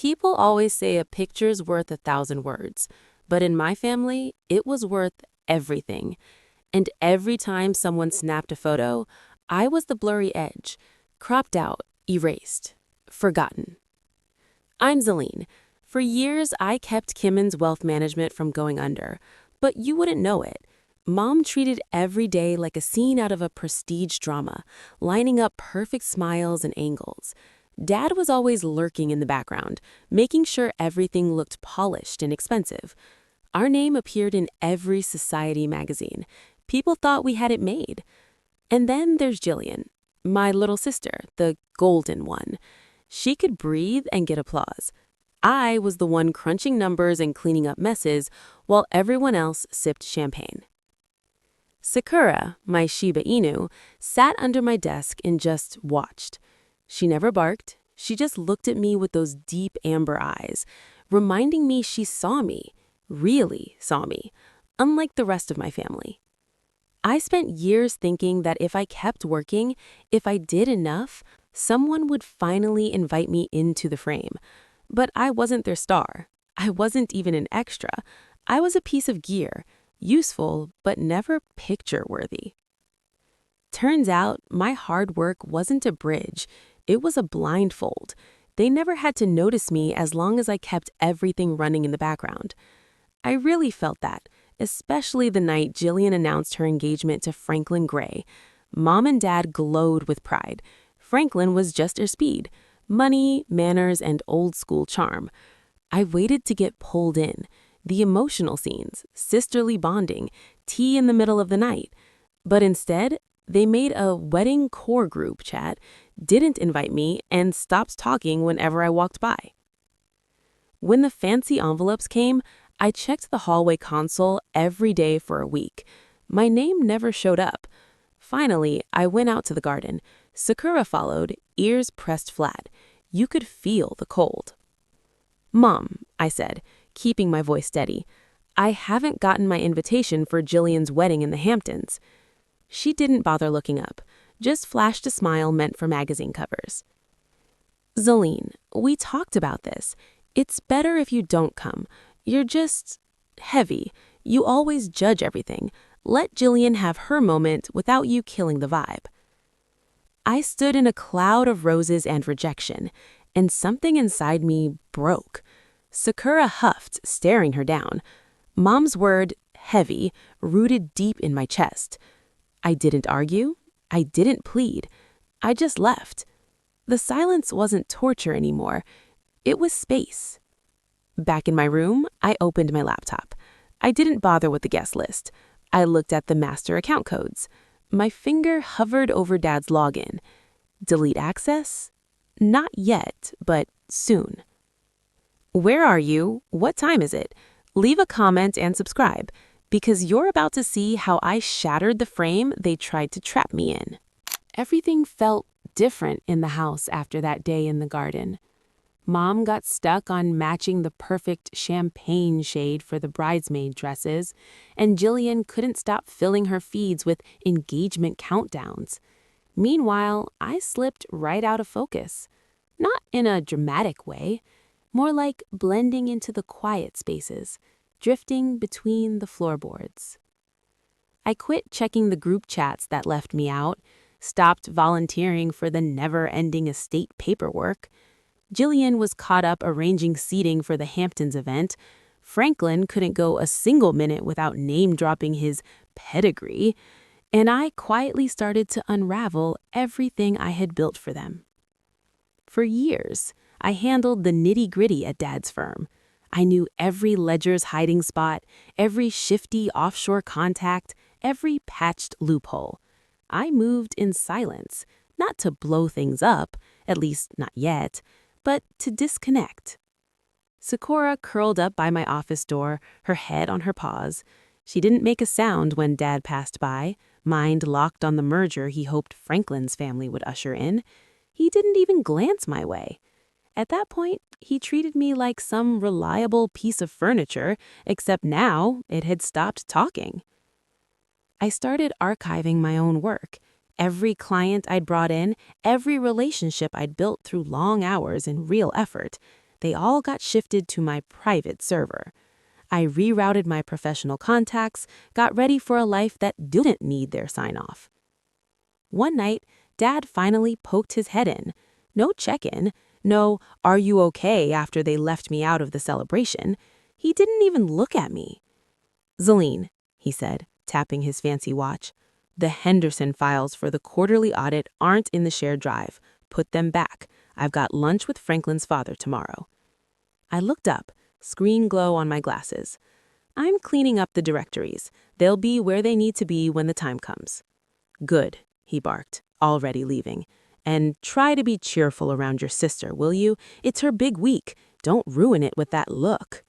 People always say a picture's worth 1,000 words, but in my family, it was worth everything. And every time someone snapped a photo, I was the blurry edge, cropped out, erased, forgotten. I'm Zelene. For years, I kept Kimmon's wealth management from going under, but you wouldn't know it. Mom treated every day like a scene out of a prestige drama, lining up perfect smiles and angles. Dad was always lurking in the background, making sure everything looked polished and expensive. Our name appeared in every society magazine. People thought we had it made. And then there's Jillian, my little sister, the golden one. She could breathe and get applause. I was the one crunching numbers and cleaning up messes while everyone else sipped champagne. Sakura, my Shiba Inu, sat under my desk and just watched. She never barked. She just looked at me with those deep amber eyes, reminding me she saw me, really saw me, unlike the rest of my family. I spent years thinking that if I kept working, if I did enough, someone would finally invite me into the frame. But I wasn't their star. I wasn't even an extra. I was a piece of gear, useful but never picture-worthy. Turns out, my hard work wasn't a bridge. It was a blindfold. They never had to notice me as long as I kept everything running in the background. I really felt that, especially the night Jillian announced her engagement to Franklin Gray. Mom and Dad glowed with pride. Franklin was just their speed: money, manners, and old-school charm. I waited to get pulled in. The emotional scenes, sisterly bonding, tea in the middle of the night. But instead, they made a wedding core group chat, didn't invite me, and stopped talking whenever I walked by. When the fancy envelopes came, I checked the hallway console every day for a week. My name never showed up. Finally, I went out to the garden. Sakura followed, ears pressed flat. You could feel the cold. "Mom," I said, keeping my voice steady, "I haven't gotten my invitation for Jillian's wedding in the Hamptons." She didn't bother looking up, just flashed a smile meant for magazine covers. "Zelene, we talked about this. It's better if you don't come. You're just heavy. You always judge everything. Let Jillian have her moment without you killing the vibe." I stood in a cloud of roses and rejection, and something inside me broke. Sakura huffed, staring her down. Mom's word, heavy, rooted deep in my chest. I didn't argue. I didn't plead. I just left. The silence wasn't torture anymore. It was space. Back in my room, I opened my laptop. I didn't bother with the guest list. I looked at the master account codes. My finger hovered over Dad's login. Delete access? Not yet, but soon. Where are you? What time is it? Leave a comment and subscribe, because you're about to see how I shattered the frame they tried to trap me in. Everything felt different in the house after that day in the garden. Mom got stuck on matching the perfect champagne shade for the bridesmaid dresses, and Jillian couldn't stop filling her feeds with engagement countdowns. Meanwhile, I slipped right out of focus. Not in a dramatic way, more like blending into the quiet spaces, drifting between the floorboards. I quit checking the group chats that left me out, stopped volunteering for the never-ending estate paperwork. Jillian was caught up arranging seating for the Hamptons event. Franklin couldn't go a single minute without name-dropping his pedigree, and I quietly started to unravel everything I had built for them. For years, I handled the nitty-gritty at Dad's firm. I knew every ledger's hiding spot, every shifty offshore contact, every patched loophole. I moved in silence, not to blow things up, at least not yet, but to disconnect. Sakura curled up by my office door, her head on her paws. She didn't make a sound when Dad passed by, mind locked on the merger he hoped Franklin's family would usher in. He didn't even glance my way. At that point, he treated me like some reliable piece of furniture, except now it had stopped talking. I started archiving my own work. Every client I'd brought in, every relationship I'd built through long hours and real effort. They all got shifted to my private server. I rerouted my professional contacts, got ready for a life that didn't need their sign-off. One night, Dad finally poked his head in. No check-in, no, "Are you okay?" after they left me out of the celebration. He didn't even look at me. "Zelene," he said, tapping his fancy watch, "the Henderson files for the quarterly audit aren't in the shared drive. Put them back. I've got lunch with Franklin's father tomorrow." I looked up, screen glow on my glasses. "I'm cleaning up the directories. They'll be where they need to be when the time comes." "Good," he barked, already leaving. "And try to be cheerful around your sister, will you? It's her big week. Don't ruin it with that look."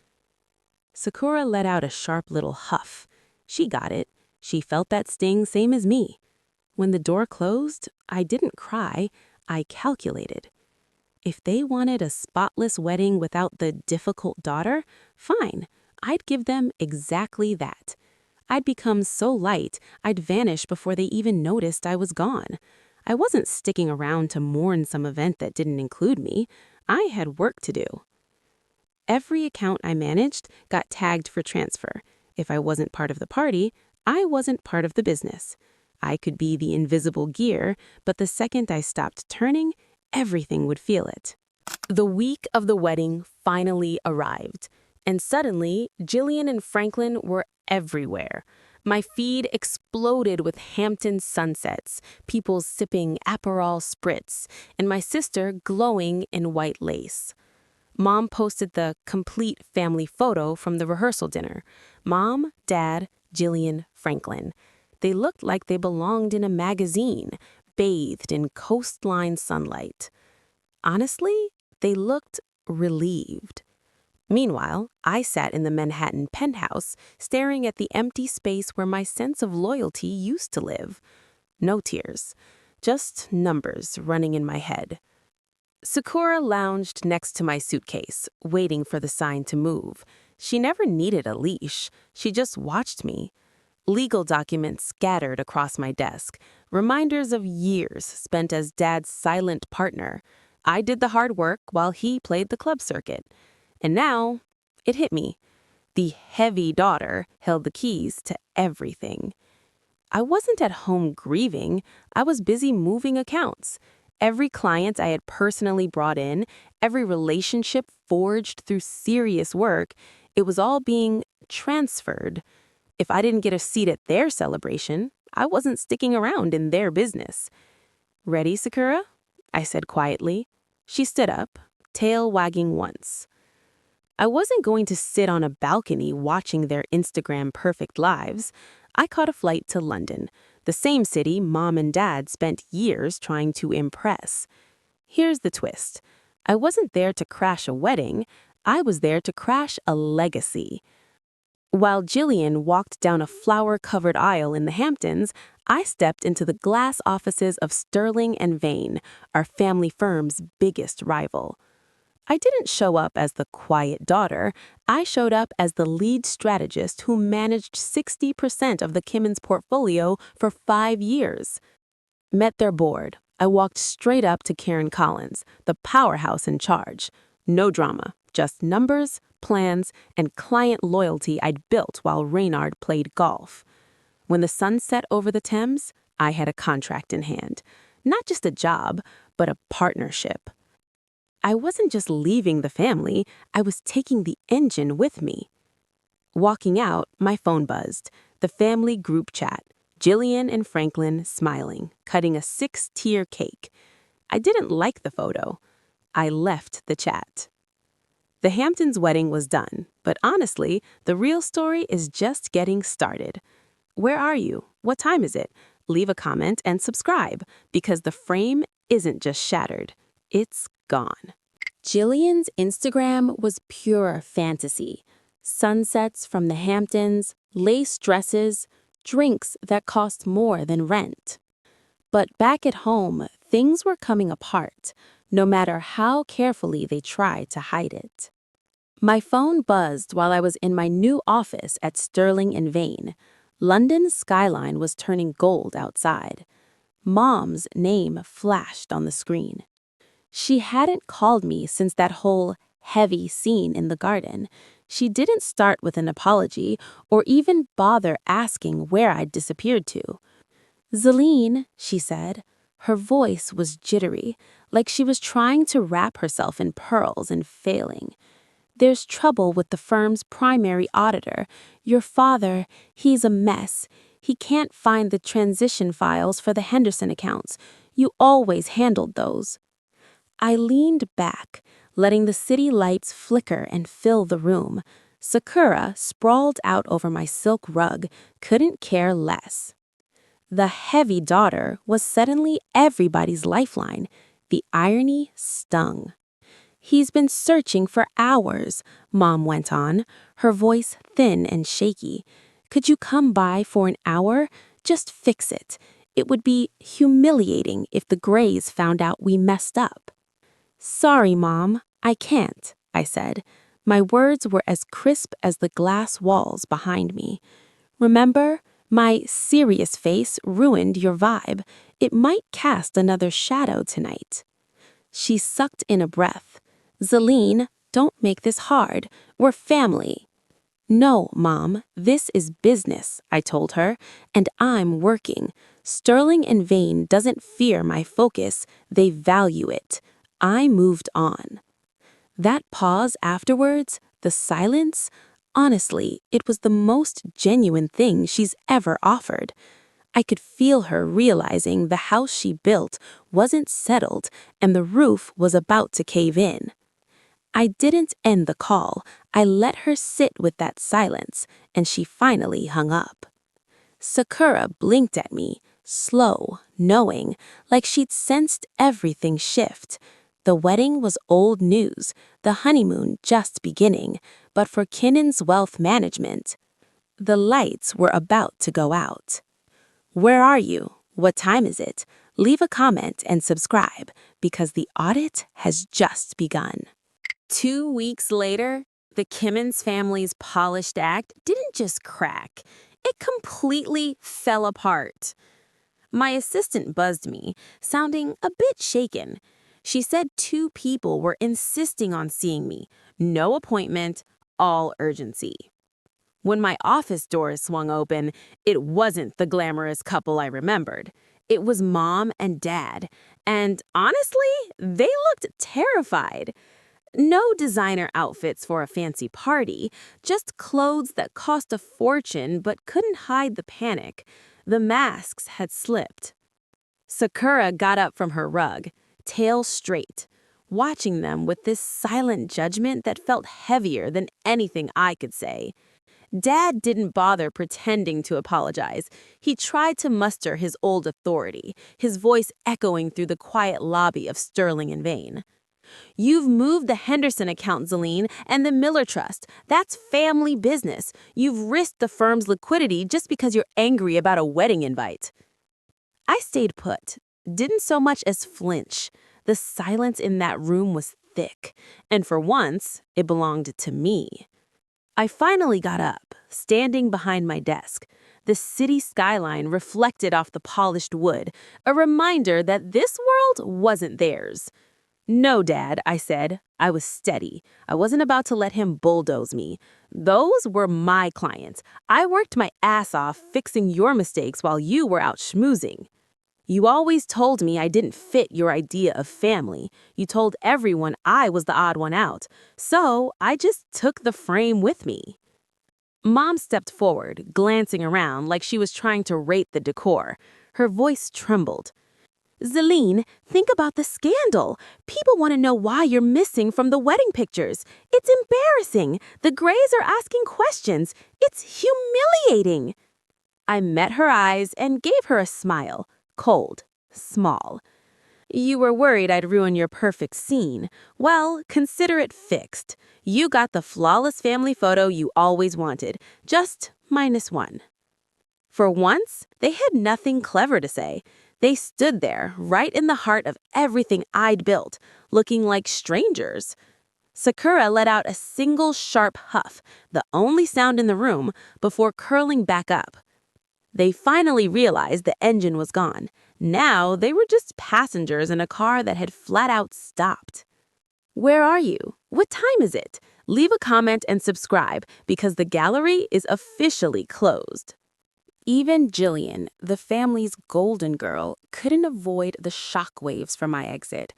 Sakura let out a sharp little huff. She got it. She felt that sting same as me. When the door closed, I didn't cry. I calculated. If they wanted a spotless wedding without the difficult daughter, fine. I'd give them exactly that. I'd become so light, I'd vanish before they even noticed I was gone. I wasn't sticking around to mourn some event that didn't include me. I had work to do. Every account I managed got tagged for transfer. If I wasn't part of the party, I wasn't part of the business. I could be the invisible gear, but the second I stopped turning, everything would feel it. The week of the wedding finally arrived, and suddenly, Jillian and Franklin were everywhere. My feed exploded with Hampton sunsets, people sipping Aperol spritz, and my sister glowing in white lace. Mom posted the complete family photo from the rehearsal dinner. Mom, Dad, Jillian, Franklin. They looked like they belonged in a magazine, bathed in coastline sunlight. Honestly, they looked relieved. Meanwhile, I sat in the Manhattan penthouse, staring at the empty space where my sense of loyalty used to live. No tears, just numbers running in my head. Sakura lounged next to my suitcase, waiting for the sign to move. She never needed a leash. She just watched me. Legal documents scattered across my desk, reminders of years spent as Dad's silent partner. I did the hard work while he played the club circuit. And now, it hit me. The heavy daughter held the keys to everything. I wasn't at home grieving. I was busy moving accounts. Every client I had personally brought in, every relationship forged through serious work, it was all being transferred. If I didn't get a seat at their celebration, I wasn't sticking around in their business. "Ready, Sakura?" I said quietly. She stood up, tail wagging once. I wasn't going to sit on a balcony watching their Instagram perfect lives. I caught a flight to London, the same city Mom and Dad spent years trying to impress. Here's the twist. I wasn't there to crash a wedding. I was there to crash a legacy. While Jillian walked down a flower-covered aisle in the Hamptons, I stepped into the glass offices of Sterling and Vane, our family firm's biggest rival. I didn't show up as the quiet daughter. I showed up as the lead strategist who managed 60% of the Kimmons portfolio for 5 years. Met their board. I walked straight up to Karen Collins, the powerhouse in charge. No drama, just numbers, plans, and client loyalty I'd built while Reynard played golf. When the sun set over the Thames, I had a contract in hand. Not just a job, but a partnership. I wasn't just leaving the family, I was taking the engine with me. Walking out, my phone buzzed. The family group chat. Jillian and Franklin smiling, cutting a 6-tier cake. I didn't like the photo. I left the chat. The Hamptons' wedding was done, but honestly, the real story is just getting started. Where are you? What time is it? Leave a comment and subscribe, because the frame isn't just shattered. It's gone. Jillian's Instagram was pure fantasy. Sunsets from the Hamptons, lace dresses, drinks that cost more than rent. But back at home, things were coming apart, no matter how carefully they tried to hide it. My phone buzzed while I was in my new office at Sterling and Vane. London's skyline was turning gold outside. Mom's name flashed on the screen. She hadn't called me since that whole heavy scene in the garden. She didn't start with an apology or even bother asking where I'd disappeared to. "Zelene," she said. Her voice was jittery, like she was trying to wrap herself in pearls and failing. "There's trouble with the firm's primary auditor. Your father, he's a mess. He can't find the transition files for the Henderson accounts. You always handled those." I leaned back, letting the city lights flicker and fill the room. Sakura, sprawled out over my silk rug, couldn't care less. The heavy daughter was suddenly everybody's lifeline. The irony stung. "He's been searching for hours," Mom went on, her voice thin and shaky. "Could you come by for an hour? Just fix it. It would be humiliating if the Grays found out we messed up." "Sorry, Mom, I can't," I said. My words were as crisp as the glass walls behind me. "Remember? My serious face ruined your vibe. It might cast another shadow tonight." She sucked in a breath. "Zelene, don't make this hard. We're family." "No, Mom, this is business," I told her, "and I'm working. Sterling and Vane doesn't fear my focus, they value it. I moved on." That pause afterwards, the silence, honestly, it was the most genuine thing she's ever offered. I could feel her realizing the house she built wasn't settled and the roof was about to cave in. I didn't end the call. I let her sit with that silence, and she finally hung up. Sakura blinked at me, slow, knowing, like she'd sensed everything shift. The wedding was old news, the honeymoon just beginning, but for Kinnon's wealth management, the lights were about to go out. Where are you? What time is it? Leave a comment and subscribe, because the audit has just begun. 2 weeks later, the Kimmons family's polished act didn't just crack, it completely fell apart. My assistant buzzed me, sounding a bit shaken. She said 2 people were insisting on seeing me. No appointment, all urgency. When my office doors swung open, it wasn't the glamorous couple I remembered. It was Mom and Dad, and honestly, they looked terrified. No designer outfits for a fancy party, just clothes that cost a fortune but couldn't hide the panic. The masks had slipped. Sakura got up from her rug, tail straight, watching them with this silent judgment that felt heavier than anything I could say. Dad didn't bother pretending to apologize. He tried to muster his old authority, his voice echoing through the quiet lobby of Sterling and Vane. "You've moved the Henderson account, Zelene, and the Miller Trust. That's family business. You've risked the firm's liquidity just because you're angry about a wedding invite." I stayed put, didn't so much as flinch. The silence in that room was thick, and for once, it belonged to me. I finally got up, standing behind my desk. The city skyline reflected off the polished wood, a reminder that this world wasn't theirs. "No, Dad," I said. I was steady. I wasn't about to let him bulldoze me. Those were my clients. I worked my ass off fixing your mistakes while you were out schmoozing. You always told me I didn't fit your idea of family. You told everyone I was the odd one out. So I just took the frame with me. Mom stepped forward, glancing around like she was trying to rate the decor. Her voice trembled. "Zelene, think about the scandal. People want to know why you're missing from the wedding pictures. It's embarrassing. The Grays are asking questions. It's humiliating." I met her eyes and gave her a smile, cold, small. "You were worried I'd ruin your perfect scene. Well, consider it fixed. You got the flawless family photo you always wanted, just -1. For once, they had nothing clever to say. They stood there, right in the heart of everything I'd built, looking like strangers. Sakura let out a single sharp huff, the only sound in the room, before curling back up. They finally realized the engine was gone. Now they were just passengers in a car that had flat out stopped. Where are you? What time is it? Leave a comment and subscribe because the gallery is officially closed. Even Jillian, the family's golden girl, couldn't avoid the shockwaves from my exit.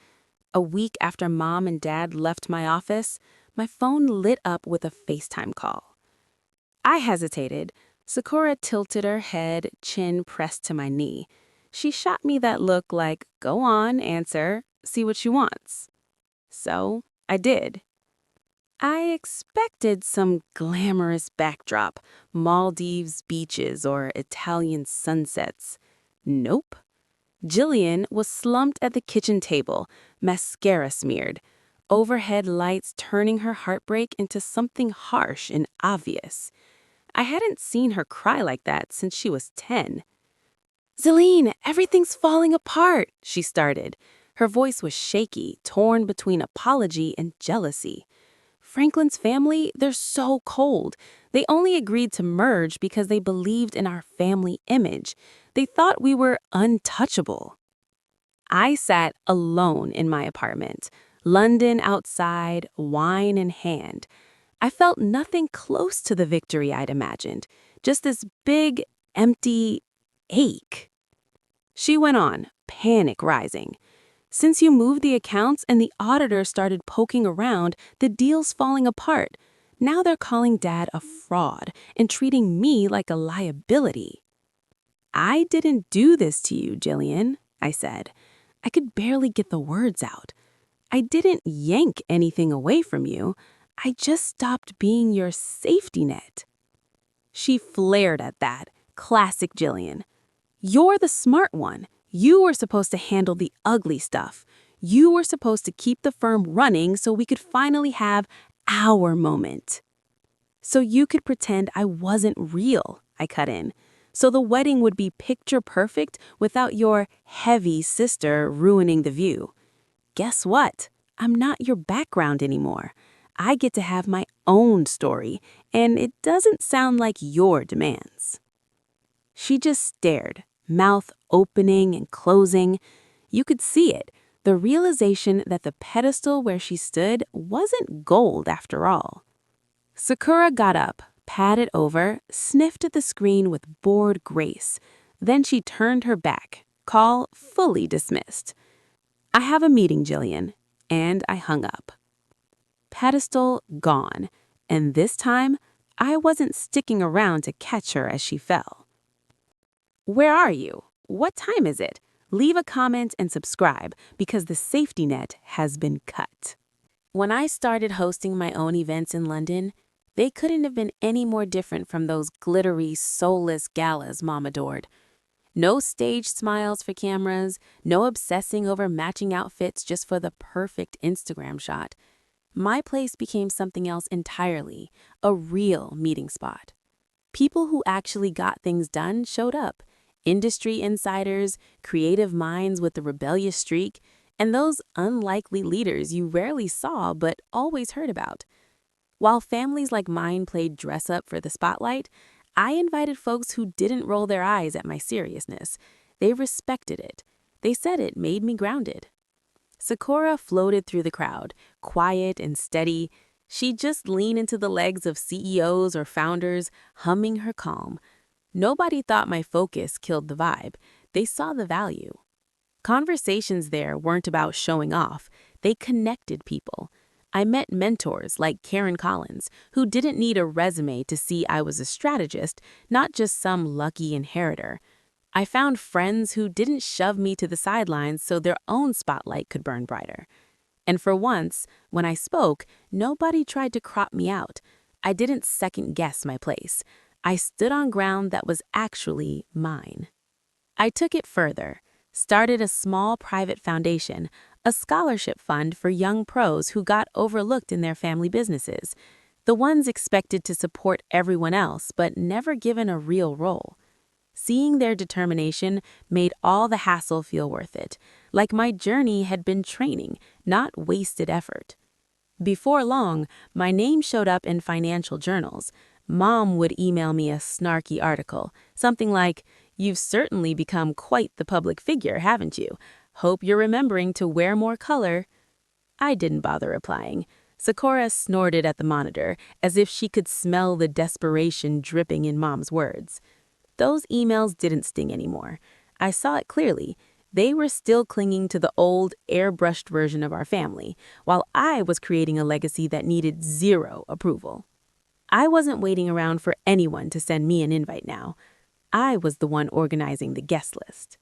A week after Mom and Dad left my office, my phone lit up with a FaceTime call. I hesitated. Sakura tilted her head, chin pressed to my knee. She shot me that look like, go on, answer, see what she wants. So I did. I expected some glamorous backdrop, Maldives beaches or Italian sunsets. Nope. Jillian was slumped at the kitchen table, mascara smeared, overhead lights turning her heartbreak into something harsh and obvious. I hadn't seen her cry like that since she was 10. "Zelene, everything's falling apart," she started. Her voice was shaky, torn between apology and jealousy. "Franklin's family, they're so cold. They only agreed to merge because they believed in our family image. They thought we were untouchable." I sat alone in my apartment, London outside, wine in hand. I felt nothing close to the victory I'd imagined, just this big, empty ache. She went on, panic rising. "Since you moved the accounts and the auditor started poking around, the deal's falling apart. Now they're calling Dad a fraud and treating me like a liability." "I didn't do this to you, Jillian," I said. I could barely get the words out. "I didn't yank anything away from you. I just stopped being your safety net." She flared at that. Classic Jillian. "You're the smart one. You were supposed to handle the ugly stuff. You were supposed to keep the firm running so we could finally have our moment." "So you could pretend I wasn't real," I cut in. "So the wedding would be picture perfect without your heavy sister ruining the view. Guess what? I'm not your background anymore. I get to have my own story, and it doesn't sound like your demands." She just stared, mouth opening and closing. You could see it, the realization that the pedestal where she stood wasn't gold after all. Sakura got up, patted over, sniffed at the screen with bored grace. Then she turned her back, call fully dismissed. "I have a meeting, Jillian," and I hung up. Pedestal gone, and this time I wasn't sticking around to catch her as she fell. Where are you? What time is it? Leave a comment and subscribe because the safety net has been cut. When I started hosting my own events in London, they couldn't have been any more different from those glittery, soulless galas Mom adored. No staged smiles for cameras, no obsessing over matching outfits just for the perfect Instagram shot. My place became something else entirely, a real meeting spot. People who actually got things done showed up. Industry insiders, creative minds with the rebellious streak, and those unlikely leaders you rarely saw but always heard about. While families like mine played dress up for the spotlight, I invited folks who didn't roll their eyes at my seriousness. They respected it. They said it made me grounded. Sakura floated through the crowd, quiet and steady. She'd just lean into the legs of CEOs or founders, humming her calm. Nobody thought my focus killed the vibe. They saw the value. Conversations there weren't about showing off. They connected people. I met mentors like Karen Collins, who didn't need a resume to see I was a strategist, not just some lucky inheritor. I found friends who didn't shove me to the sidelines so their own spotlight could burn brighter. And for once, when I spoke, nobody tried to crop me out. I didn't second-guess my place. I stood on ground that was actually mine. I took it further, started a small private foundation, a scholarship fund for young pros who got overlooked in their family businesses, the ones expected to support everyone else but never given a real role. Seeing their determination made all the hassle feel worth it, like my journey had been training, not wasted effort. Before long, my name showed up in financial journals. Mom would email me a snarky article, something like, "You've certainly become quite the public figure, haven't you? Hope you're remembering to wear more color." I didn't bother replying. Sakura snorted at the monitor, as if she could smell the desperation dripping in Mom's words. Those emails didn't sting anymore. I saw it clearly. They were still clinging to the old, airbrushed version of our family, while I was creating a legacy that needed zero approval. I wasn't waiting around for anyone to send me an invite now. I was the one organizing the guest list.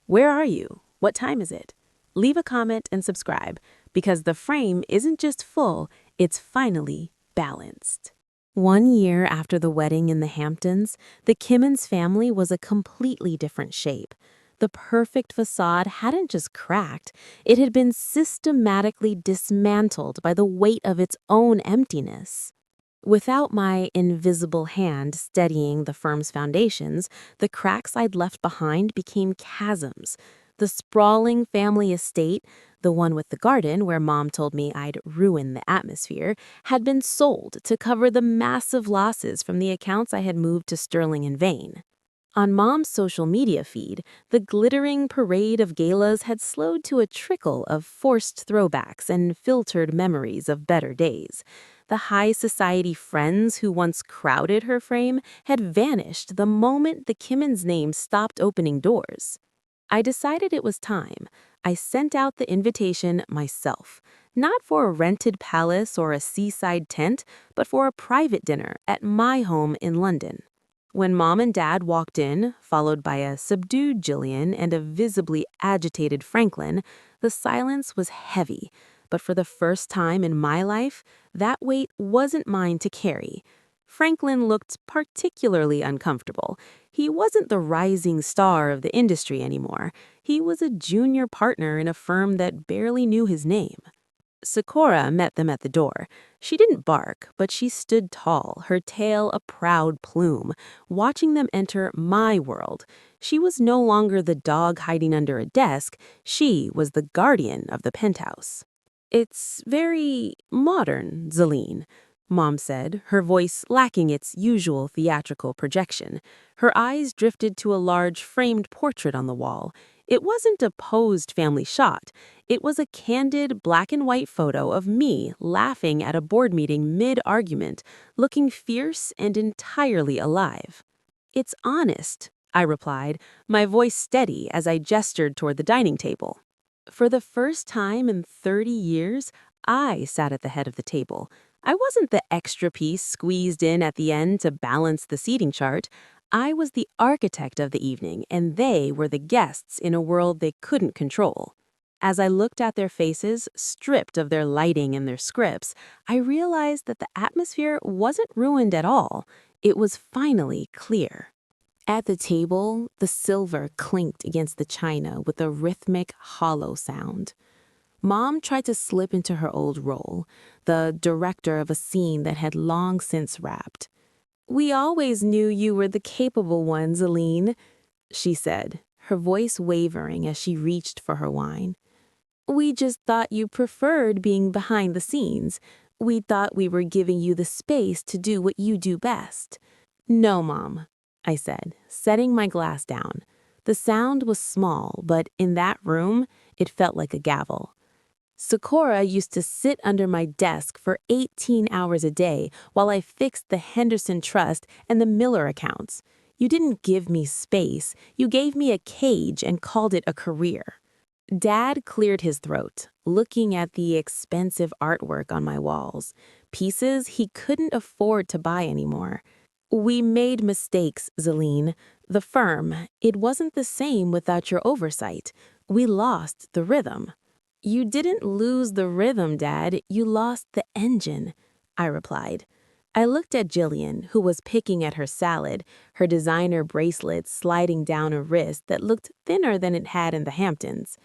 Where are you? What time is it? Leave a comment and subscribe, because the frame isn't just full, it's finally balanced. 1 year after the wedding in the Hamptons, the Kimmons family was a completely different shape. The perfect facade hadn't just cracked, it had been systematically dismantled by the weight of its own emptiness. Without my invisible hand steadying the firm's foundations, the cracks I'd left behind became chasms. The sprawling family estate, the one with the garden where Mom told me I'd ruin the atmosphere, had been sold to cover the massive losses from the accounts I had moved to Sterling in vain. On Mom's social media feed, the glittering parade of galas had slowed to a trickle of forced throwbacks and filtered memories of better days. The high society friends who once crowded her frame had vanished the moment the Kimmons name stopped opening doors. I decided it was time. I sent out the invitation myself, not for a rented palace or a seaside tent, but for a private dinner at my home in London. When Mom and Dad walked in, followed by a subdued Jillian and a visibly agitated Franklin, the silence was heavy. But for the first time in my life, that weight wasn't mine to carry. Franklin looked particularly uncomfortable. He wasn't the rising star of the industry anymore. He was a junior partner in a firm that barely knew his name. Sakura met them at the door. She didn't bark, but she stood tall, her tail a proud plume, watching them enter my world. She was no longer the dog hiding under a desk. She was the guardian of the penthouse. "It's very modern, Zelene," Mom said, her voice lacking its usual theatrical projection. Her eyes drifted to a large framed portrait on the wall. It wasn't a posed family shot. It was a candid black and white photo of me laughing at a board meeting mid-argument, looking fierce and entirely alive. "It's honest," I replied, my voice steady as I gestured toward the dining table. For the first time in 30 years, I sat at the head of the table. I wasn't the extra piece squeezed in at the end to balance the seating chart. I was the architect of the evening, and they were the guests in a world they couldn't control. As I looked at their faces, stripped of their lighting and their scripts, I realized that the atmosphere wasn't ruined at all. It was finally clear. At the table, the silver clinked against the china with a rhythmic, hollow sound. Mom tried to slip into her old role, the director of a scene that had long since wrapped. "We always knew you were the capable one, Zelene," she said, her voice wavering as she reached for her wine. "We just thought you preferred being behind the scenes. We thought we were giving you the space to do what you do best." "No, Mom," I said, setting my glass down. The sound was small, but in that room, it felt like a gavel. "Sakura used to sit under my desk for 18 hours a day while I fixed the Henderson Trust and the Miller accounts. You didn't give me space. You gave me a cage and called it a career." Dad cleared his throat, looking at the expensive artwork on my walls, pieces he couldn't afford to buy anymore. "We made mistakes, Zelene. The firm, it wasn't the same without your oversight. We lost the rhythm." "You didn't lose the rhythm, Dad. You lost the engine," I replied. I looked at Jillian, who was picking at her salad, her designer bracelet sliding down a wrist that looked thinner than it had in the Hamptons.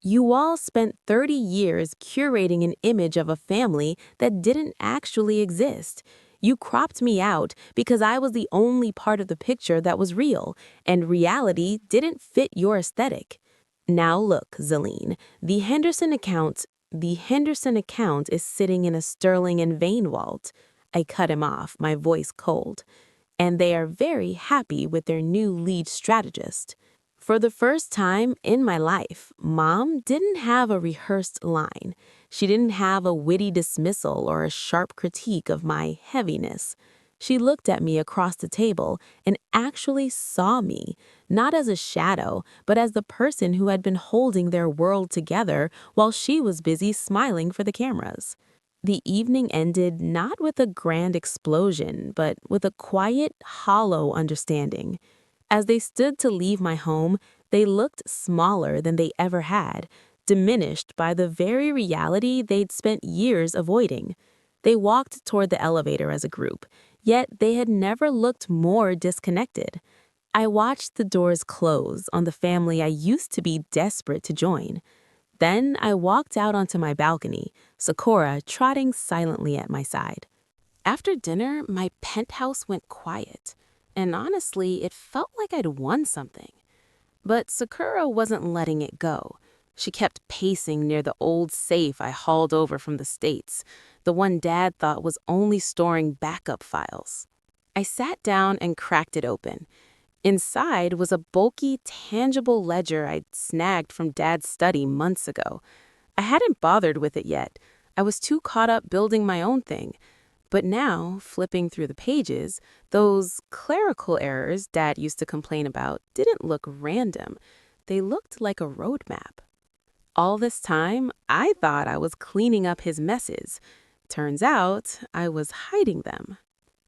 "You all spent 30 years curating an image of a family that didn't actually exist. You cropped me out because I was the only part of the picture that was real, and reality didn't fit your aesthetic. Now look, Zelene, the Henderson account is sitting in a Sterling and Vane vault." I cut him off, my voice cold. "And they are very happy with their new lead strategist." For the first time in my life, Mom didn't have a rehearsed line. She didn't have a witty dismissal or a sharp critique of my heaviness. She looked at me across the table and actually saw me, not as a shadow, but as the person who had been holding their world together while she was busy smiling for the cameras. The evening ended not with a grand explosion, but with a quiet, hollow understanding. As they stood to leave my home, they looked smaller than they ever had, diminished by the very reality they'd spent years avoiding. They walked toward the elevator as a group, yet they had never looked more disconnected. I watched the doors close on the family I used to be desperate to join. Then I walked out onto my balcony, Sakura trotting silently at my side. After dinner, my penthouse went quiet, and honestly, it felt like I'd won something. But Sakura wasn't letting it go. She kept pacing near the old safe I hauled over from the States, the one Dad thought was only storing backup files. I sat down and cracked it open. Inside was a bulky, tangible ledger I'd snagged from Dad's study months ago. I hadn't bothered with it yet. I was too caught up building my own thing. But now, flipping through the pages, those clerical errors Dad used to complain about didn't look random. They looked like a roadmap. All this time, I thought I was cleaning up his messes. Turns out, I was hiding them.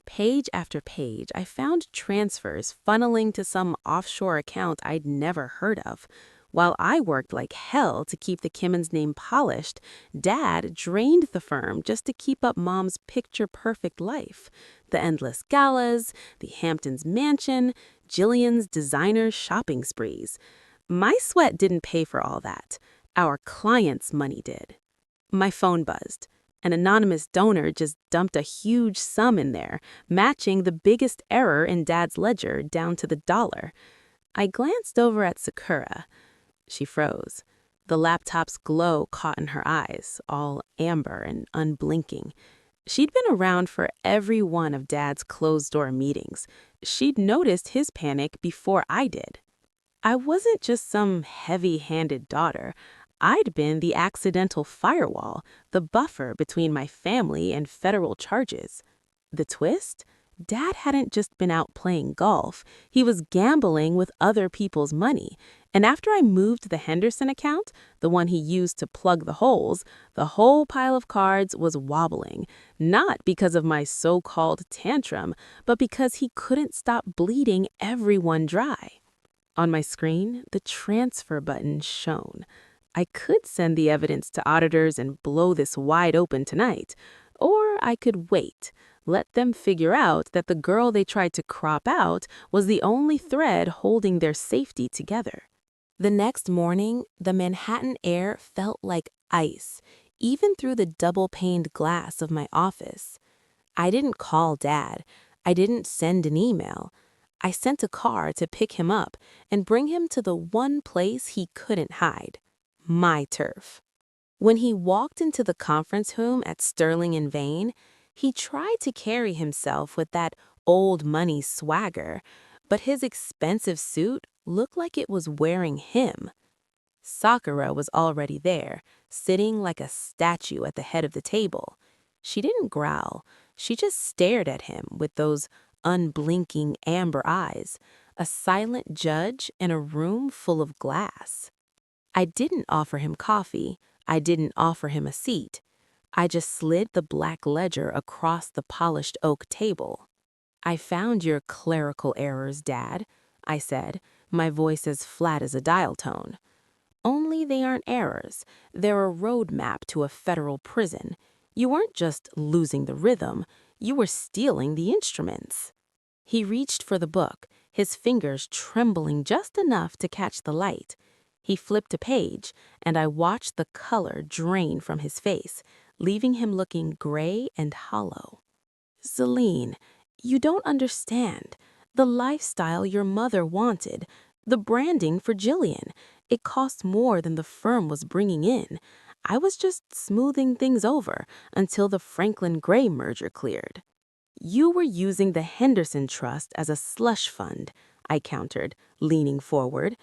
Page after page, I found transfers funneling to some offshore account I'd never heard of. While I worked like hell to keep the Kimmons name polished, Dad drained the firm just to keep up Mom's picture-perfect life. The endless galas, the Hamptons mansion, Jillian's designer shopping sprees. My sweat didn't pay for all that. Our clients' money did. My phone buzzed. An anonymous donor just dumped a huge sum in there, matching the biggest error in Dad's ledger down to the dollar. I glanced over at Sakura. She froze. The laptop's glow caught in her eyes, all amber and unblinking. She'd been around for every one of Dad's closed-door meetings. She'd noticed his panic before I did. I wasn't just some heavy-handed daughter. I'd been the accidental firewall, the buffer between my family and federal charges. The twist? Dad hadn't just been out playing golf. He was gambling with other people's money. And after I moved the Henderson account, the one he used to plug the holes, the whole pile of cards was wobbling. Not because of my so-called tantrum, but because he couldn't stop bleeding everyone dry. On my screen, the transfer button shone. I could send the evidence to auditors and blow this wide open tonight. Or I could wait, let them figure out that the girl they tried to crop out was the only thread holding their safety together. The next morning, the Manhattan air felt like ice, even through the double-paned glass of my office. I didn't call Dad. I didn't send an email. I sent a car to pick him up and bring him to the one place he couldn't hide. My turf. When he walked into the conference room at Sterling and Vane, he tried to carry himself with that old money swagger, but his expensive suit looked like it was wearing him. Sakura was already there, sitting like a statue at the head of the table. She didn't growl. She just stared at him with those unblinking amber eyes, a silent judge in a room full of glass. I didn't offer him coffee. I didn't offer him a seat. I just slid the black ledger across the polished oak table. "I found your clerical errors, Dad," I said, my voice as flat as a dial tone. "Only they aren't errors. They're a roadmap to a federal prison. You weren't just losing the rhythm. You were stealing the instruments." He reached for the book, his fingers trembling just enough to catch the light. He flipped a page, and I watched the color drain from his face, leaving him looking gray and hollow. "Celine, you don't understand. The lifestyle your mother wanted, the branding for Jillian, it cost more than the firm was bringing in. I was just smoothing things over until the Franklin Gray merger cleared." "You were using the Henderson Trust as a slush fund," I countered, leaning forward.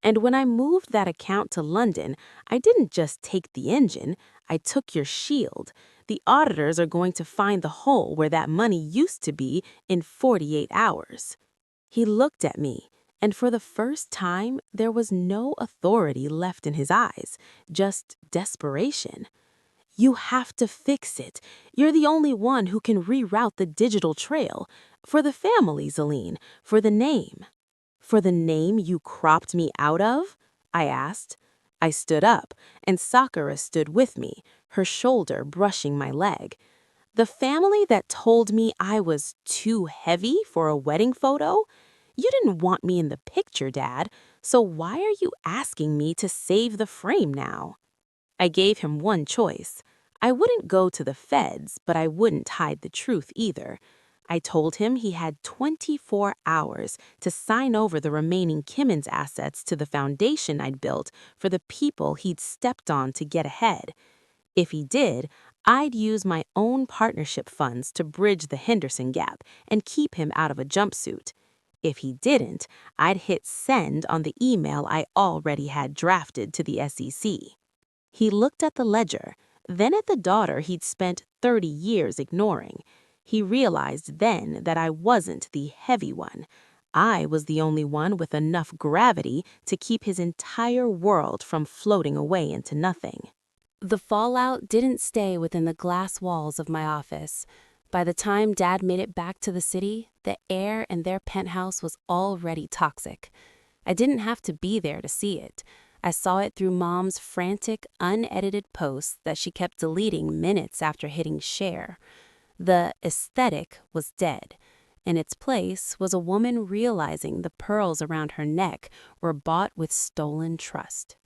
"And when I moved that account to London, I didn't just take the engine, I took your shield. The auditors are going to find the hole where that money used to be in 48 hours. He looked at me, and for the first time, there was no authority left in his eyes, just desperation. You have to fix it. You're the only one who can reroute the digital trail. For the family, Zelene, for the name. For the name you cropped me out of? I asked. I stood up, and Sakura stood with me, her shoulder brushing my leg. The family that told me I was too heavy for a wedding photo? You didn't want me in the picture, Dad, so why are you asking me to save the frame now? I gave him one choice. I wouldn't go to the feds, but I wouldn't hide the truth either. I told him he had 24 hours to sign over the remaining Kimmons assets to the foundation I'd built for the people he'd stepped on to get ahead. If he did, I'd use my own partnership funds to bridge the Henderson gap and keep him out of a jumpsuit. If he didn't, I'd hit send on the email I already had drafted to the SEC. He looked at the ledger, then at the daughter he'd spent 30 years ignoring. He realized then that I wasn't the heavy one. I was the only one with enough gravity to keep his entire world from floating away into nothing. The fallout didn't stay within the glass walls of my office. By the time Dad made it back to the city, the air in their penthouse was already toxic. I didn't have to be there to see it. I saw it through Mom's frantic, unedited posts that she kept deleting minutes after hitting share. The aesthetic was dead. In its place was a woman realizing the pearls around her neck were bought with stolen trust.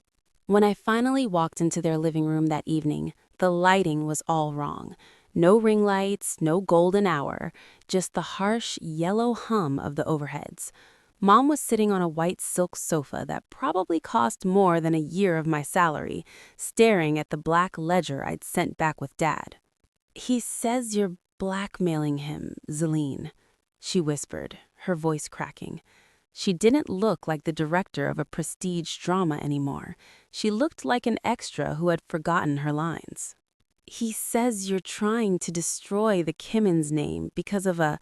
When I finally walked into their living room that evening, the lighting was all wrong. No ring lights, no golden hour, just the harsh yellow hum of the overheads. Mom was sitting on a white silk sofa that probably cost more than a year of my salary, staring at the black ledger I'd sent back with Dad. "He says you're blackmailing him, Zelene," she whispered, her voice cracking. She didn't look like the director of a prestige drama anymore. She looked like an extra who had forgotten her lines. "He says you're trying to destroy the Kimmons name because of a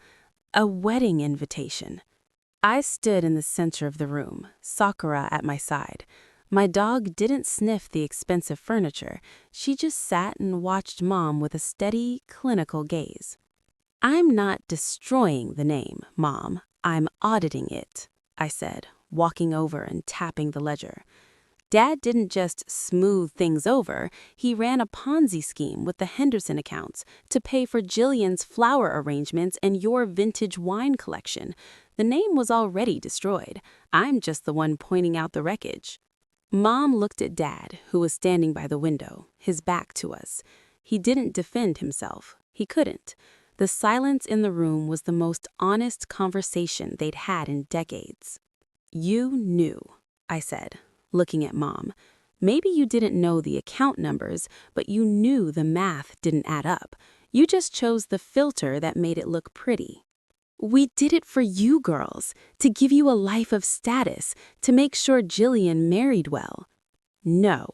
wedding invitation." I stood in the center of the room, Sakura at my side. My dog didn't sniff the expensive furniture. She just sat and watched Mom with a steady, clinical gaze. "I'm not destroying the name, Mom. I'm auditing it," I said, walking over and tapping the ledger. Dad didn't just smooth things over, he ran a Ponzi scheme with the Henderson accounts to pay for Jillian's flower arrangements and your vintage wine collection. The name was already destroyed. I'm just the one pointing out the wreckage. Mom looked at Dad, who was standing by the window, his back to us. He didn't defend himself. He couldn't. The silence in the room was the most honest conversation they'd had in decades. "You knew," I said, looking at Mom. "Maybe you didn't know the account numbers, but you knew the math didn't add up. You just chose the filter that made it look pretty." "We did it for you girls, to give you a life of status, to make sure Jillian married well." "No,"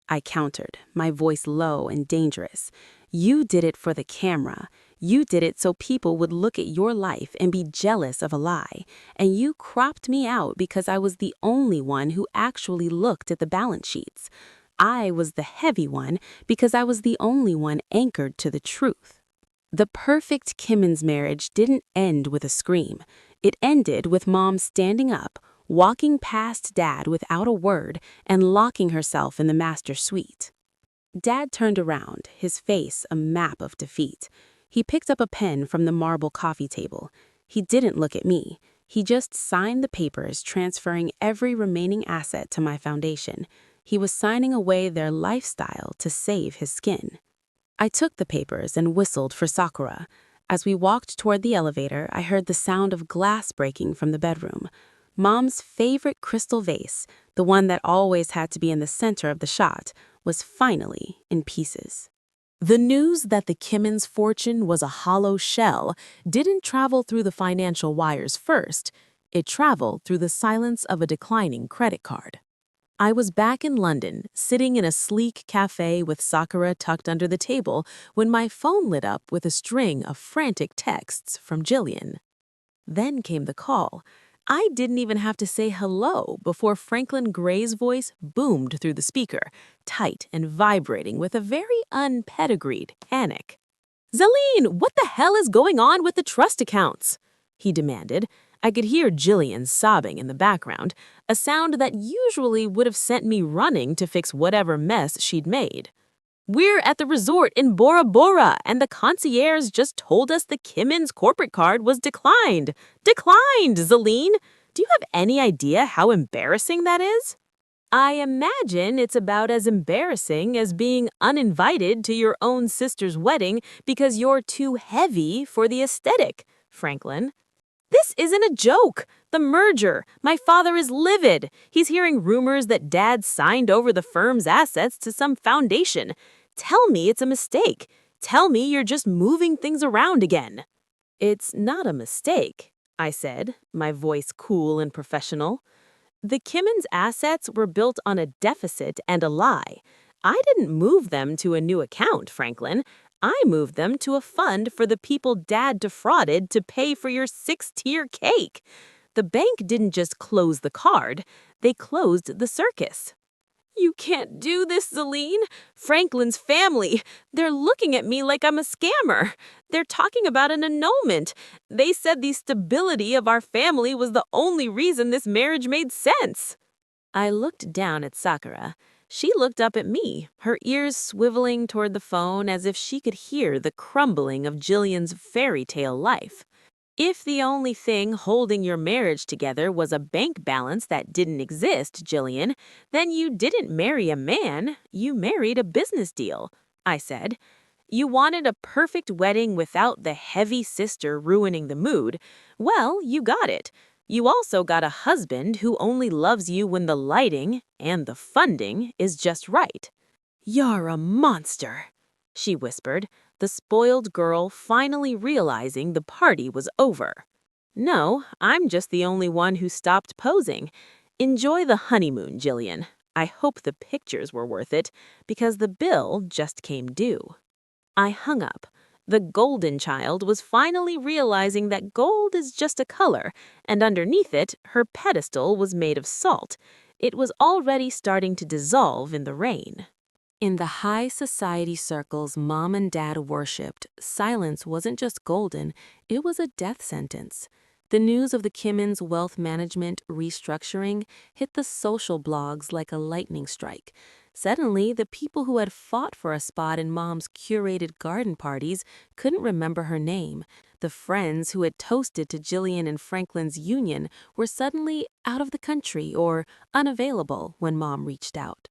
I countered, my voice low and dangerous. "You did it for the camera. You did it so people would look at your life and be jealous of a lie. And you cropped me out because I was the only one who actually looked at the balance sheets. I was the heavy one because I was the only one anchored to the truth." The perfect Kimmons marriage didn't end with a scream. It ended with Mom standing up, walking past Dad without a word, and locking herself in the master suite. Dad turned around, his face a map of defeat. He picked up a pen from the marble coffee table. He didn't look at me. He just signed the papers transferring every remaining asset to my foundation. He was signing away their lifestyle to save his skin. I took the papers and whistled for Sakura. As we walked toward the elevator, I heard the sound of glass breaking from the bedroom. Mom's favorite crystal vase, the one that always had to be in the center of the shot, was finally in pieces. The news that the Kimmons' fortune was a hollow shell didn't travel through the financial wires first. It traveled through the silence of a declining credit card. I was back in London, sitting in a sleek cafe with Sakura tucked under the table when my phone lit up with a string of frantic texts from Jillian. Then came the call. I didn't even have to say hello before Franklin Gray's voice boomed through the speaker, tight and vibrating with a very unpedigreed panic. "Zelene, what the hell is going on with the trust accounts?" he demanded. I could hear Jillian sobbing in the background, a sound that usually would have sent me running to fix whatever mess she'd made. "We're at the resort in Bora Bora, and the concierge just told us the Kimmins corporate card was declined. Declined, Zelene! Do you have any idea how embarrassing that is?" "I imagine it's about as embarrassing as being uninvited to your own sister's wedding because you're too heavy for the aesthetic, Franklin. This isn't a joke. The merger. My father is livid. He's hearing rumors that Dad signed over the firm's assets to some foundation. Tell me it's a mistake. Tell me you're just moving things around again." "It's not a mistake," I said, my voice cool and professional. "The Kimmins' assets were built on a deficit and a lie. I didn't move them to a new account, Franklin. I moved them to a fund for the people Dad defrauded to pay for your 6-tier cake. The bank didn't just close the card, they closed the circus." "You can't do this, Zelene. Franklin's family. They're looking at me like I'm a scammer. They're talking about an annulment. They said the stability of our family was the only reason this marriage made sense." I looked down at Sakura. She looked up at me, her ears swiveling toward the phone as if she could hear the crumbling of Jillian's fairy tale life. "If the only thing holding your marriage together was a bank balance that didn't exist, Jillian, then you didn't marry a man, you married a business deal," I said. "You wanted a perfect wedding without the heavy sister ruining the mood. Well, you got it. You also got a husband who only loves you when the lighting and the funding is just right." "You're a monster," she whispered, the spoiled girl finally realizing the party was over. "No, I'm just the only one who stopped posing. Enjoy the honeymoon, Jillian. I hope the pictures were worth it, because the bill just came due." I hung up. The golden child was finally realizing that gold is just a color, and underneath it, her pedestal was made of salt. It was already starting to dissolve in the rain. In the high society circles Mom and Dad worshipped, silence wasn't just golden, it was a death sentence. The news of the Kimmins' wealth management restructuring hit the social blogs like a lightning strike. Suddenly, the people who had fought for a spot in Mom's curated garden parties couldn't remember her name. The friends who had toasted to Jillian and Franklin's union were suddenly out of the country or unavailable when Mom reached out.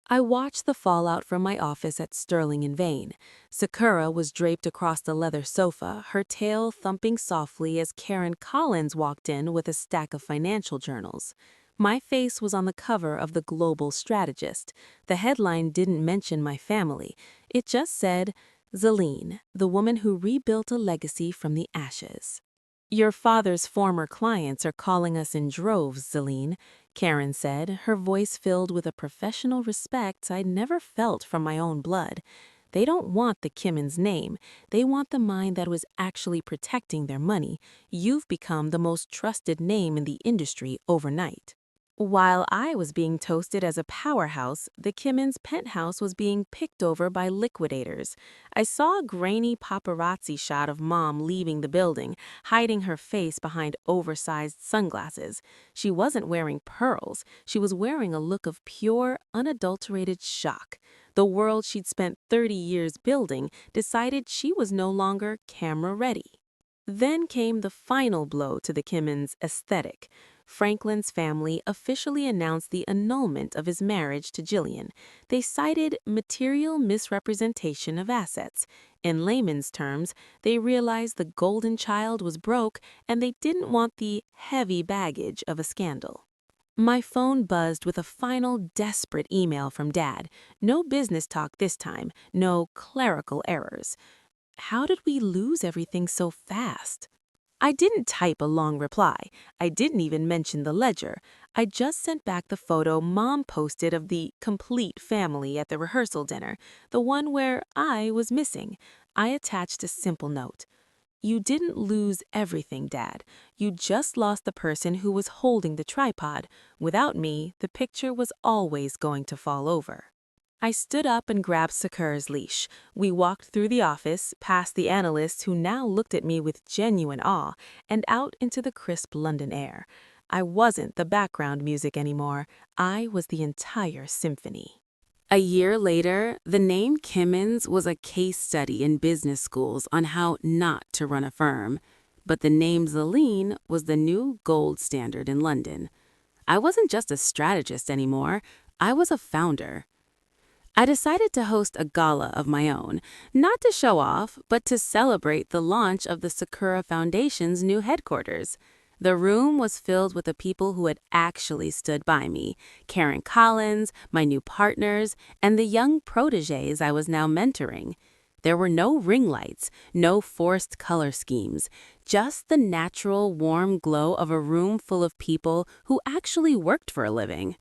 I watched the fallout from my office at Sterling in vain. Sakura was draped across the leather sofa, her tail thumping softly as Karen Collins walked in with a stack of financial journals. My face was on the cover of the Global Strategist. The headline didn't mention my family. It just said, "Zelene, the woman who rebuilt a legacy from the ashes." "Your father's former clients are calling us in droves, Zelene," Karen said, her voice filled with a professional respect I'd never felt from my own blood. "They don't want the Kimmins' name. They want the mind that was actually protecting their money. You've become the most trusted name in the industry overnight." While I was being toasted as a powerhouse, the Kimmins' penthouse was being picked over by liquidators. I saw a grainy paparazzi shot of Mom leaving the building, hiding her face behind oversized sunglasses. She wasn't wearing pearls. She was wearing a look of pure, unadulterated shock. The world she'd spent 30 years building decided she was no longer camera-ready. Then came the final blow to the Kimmins' aesthetic. Franklin's family officially announced the annulment of his marriage to Jillian. They cited material misrepresentation of assets. In layman's terms, they realized the golden child was broke and they didn't want the heavy baggage of a scandal. My phone buzzed with a final desperate email from Dad. No business talk this time, no clerical errors. How did we lose everything so fast? I didn't type a long reply. I didn't even mention the ledger. I just sent back the photo Mom posted of the complete family at the rehearsal dinner, the one where I was missing. I attached a simple note. You didn't lose everything, Dad. You just lost the person who was holding the tripod. Without me, the picture was always going to fall over. I stood up and grabbed Sakura's leash. We walked through the office, past the analyst who now looked at me with genuine awe, and out into the crisp London air. I wasn't the background music anymore. I was the entire symphony. A year later, the name Kimmins was a case study in business schools on how not to run a firm. But the name Zelene was the new gold standard in London. I wasn't just a strategist anymore. I was a founder. I decided to host a gala of my own, not to show off, but to celebrate the launch of the Sakura Foundation's new headquarters. The room was filled with the people who had actually stood by me, Karen Collins, my new partners, and the young protégés I was now mentoring. There were no ring lights, no forced color schemes, just the natural, warm glow of a room full of people who actually worked for a living.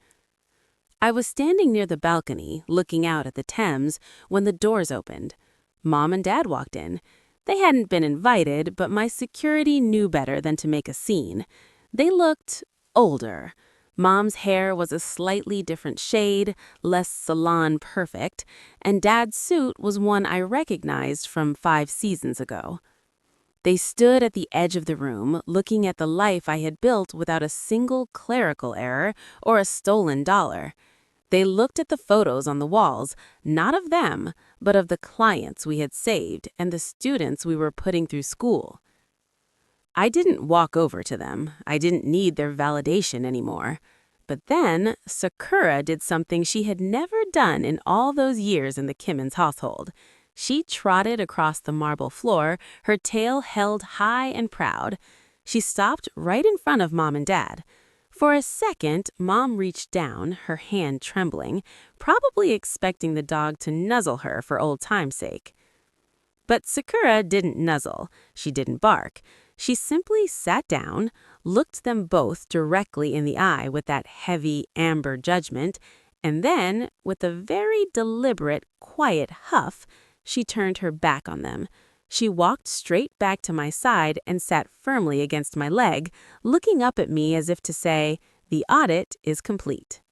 I was standing near the balcony, looking out at the Thames, when the doors opened. Mom and Dad walked in. They hadn't been invited, but my security knew better than to make a scene. They looked older. Mom's hair was a slightly different shade, less salon perfect, and Dad's suit was one I recognized from 5 seasons ago. They stood at the edge of the room, looking at the life I had built without a single clerical error or a stolen dollar. They looked at the photos on the walls, not of them, but of the clients we had saved and the students we were putting through school. I didn't walk over to them. I didn't need their validation anymore. But then, Sakura did something she had never done in all those years in the Kimmins household. She trotted across the marble floor, her tail held high and proud. She stopped right in front of Mom and Dad. For a second, Mom reached down, her hand trembling, probably expecting the dog to nuzzle her for old time's sake. But Sakura didn't nuzzle. She didn't bark. She simply sat down, looked them both directly in the eye with that heavy, amber judgment, and then, with a very deliberate, quiet huff, she turned her back on them. She walked straight back to my side and sat firmly against my leg, looking up at me as if to say, "The audit is complete."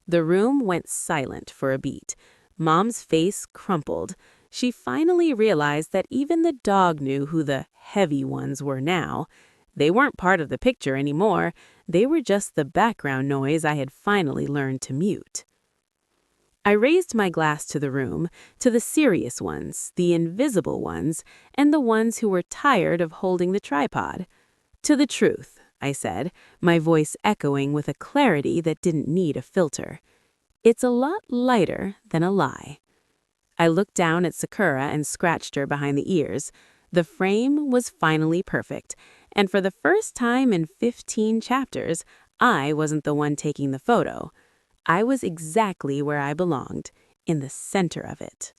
The room went silent for a beat. Mom's face crumpled. She finally realized that even the dog knew who the heavy ones were now. They weren't part of the picture anymore. They were just the background noise I had finally learned to mute. I raised my glass to the room, to the serious ones, the invisible ones, and the ones who were tired of holding the tripod. "To the truth," I said, my voice echoing with a clarity that didn't need a filter. "It's a lot lighter than a lie." I looked down at Sakura and scratched her behind the ears. The frame was finally perfect, and for the first time in 15 chapters, I wasn't the one taking the photo. I was exactly where I belonged, in the center of it.